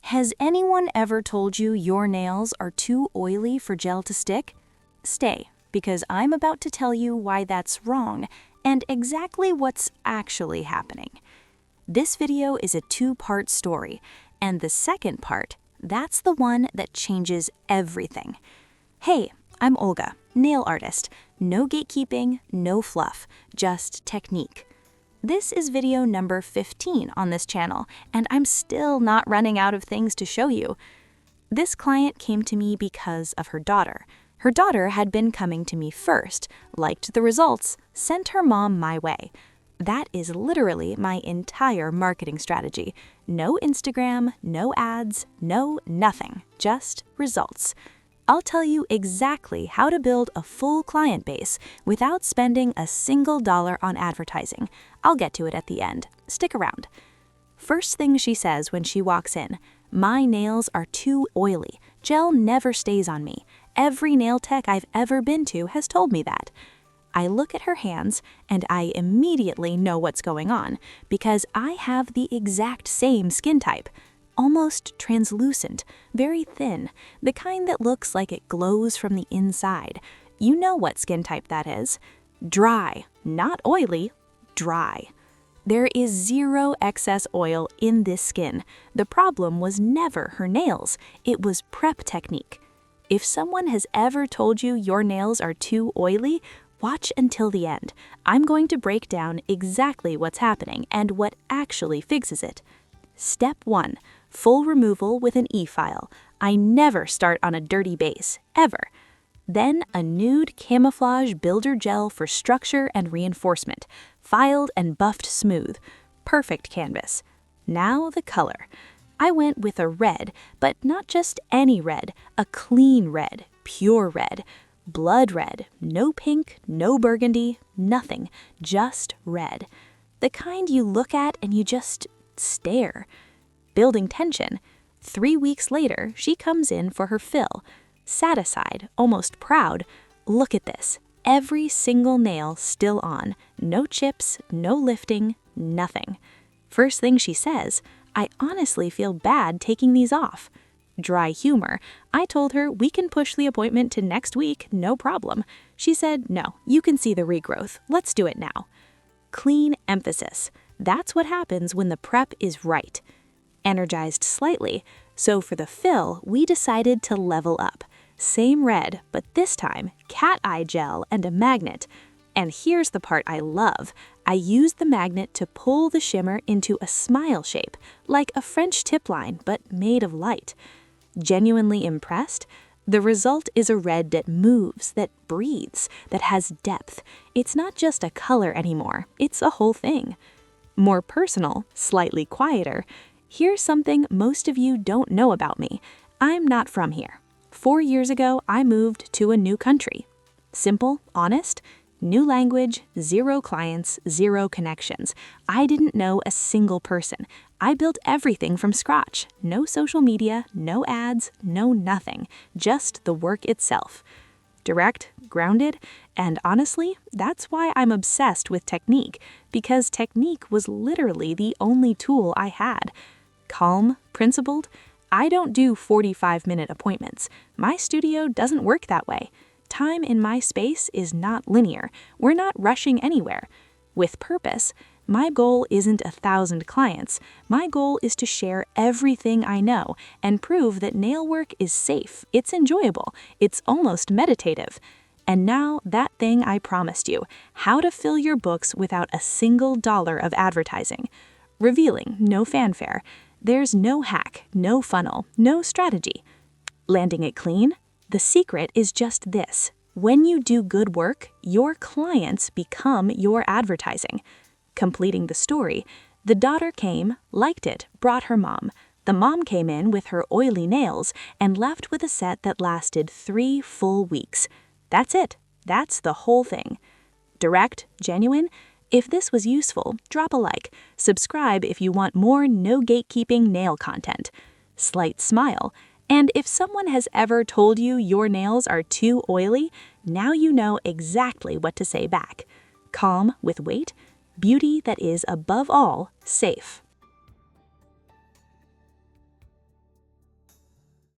Has anyone ever told you your nails are too oily for gel to stick? Stay, because I'm about to tell you why that's wrong and exactly what's actually happening. This video is a two-part story, and the second part, that's the one that changes everything. Hey, I'm Olga, nail artist. No gatekeeping, no fluff, just technique. This is video number 15 on this channel, and I'm still not running out of things to show you. This client came to me because of her daughter. Her daughter had been coming to me first, liked the results, sent her mom my way. That is literally my entire marketing strategy. No Instagram, no ads, no nothing, just results. I'll tell you exactly how to build a full client base without spending a single dollar on advertising. I'll get to it at the end. Stick around. First thing she says when she walks in, "My nails are too oily. Gel never stays on me. Every nail tech I've ever been to has told me that." I look at her hands and I immediately know what's going on because I have the exact same skin type. Almost translucent, very thin, the kind that looks like it glows from the inside. You know what skin type that is. Dry, not oily, dry. There is zero excess oil in this skin. The problem was never her nails, it was prep technique. If someone has ever told you your nails are too oily, watch until the end. I'm going to break down exactly what's happening and what actually fixes it. Step 1. Full removal with an e-file. I never start on a dirty base, ever. Then a nude camouflage builder gel for structure and reinforcement, filed and buffed smooth. Perfect canvas. Now the color. I went with a red, but not just any red, a clean red, pure red. Blood red, no pink, no burgundy, nothing, just red. The kind you look at and you just stare. Building tension. 3 weeks later, she comes in for her fill. Satisfied, almost proud. Look at this. Every single nail still on. No chips, no lifting, nothing. First thing she says, "I honestly feel bad taking these off." Dry humor. I told her we can push the appointment to next week, no problem. She said, "No, you can see the regrowth. Let's do it now." Clean emphasis. That's what happens when the prep is right. Energized slightly, so for the fill, we decided to level up. Same red, but this time, cat eye gel and a magnet. And here's the part I love. I used the magnet to pull the shimmer into a smile shape, like a French tip line, but made of light. Genuinely impressed? The result is a red that moves, that breathes, that has depth. It's not just a color anymore, it's a whole thing. More personal, slightly quieter. Here's something most of you don't know about me. I'm not from here. 4 years ago, I moved to a new country. Simple, honest, new language, zero clients, zero connections. I didn't know a single person. I built everything from scratch. No social media, no ads, no nothing. Just the work itself. Direct, grounded, and honestly, that's why I'm obsessed with technique, because technique was literally the only tool I had. Calm, principled. I don't do 45-minute appointments. My studio doesn't work that way. Time in my space is not linear. We're not rushing anywhere. With purpose, my goal isn't 1,000 clients. My goal is to share everything I know and prove that nail work is safe, it's enjoyable, it's almost meditative. And now that thing I promised you, how to fill your books without a single dollar of advertising. Revealing, no fanfare. There's no hack, no funnel, no strategy. Landing it clean? The secret is just this. When you do good work, your clients become your advertising. Completing the story, the daughter came, liked it, brought her mom. The mom came in with her oily nails and left with a set that lasted 3 full weeks. That's it. That's the whole thing. Direct, genuine. If this was useful, drop a like. Subscribe if you want more no gatekeeping nail content. Slight smile. And if someone has ever told you your nails are too oily, now you know exactly what to say back. Calm with weight, beauty that is above all safe.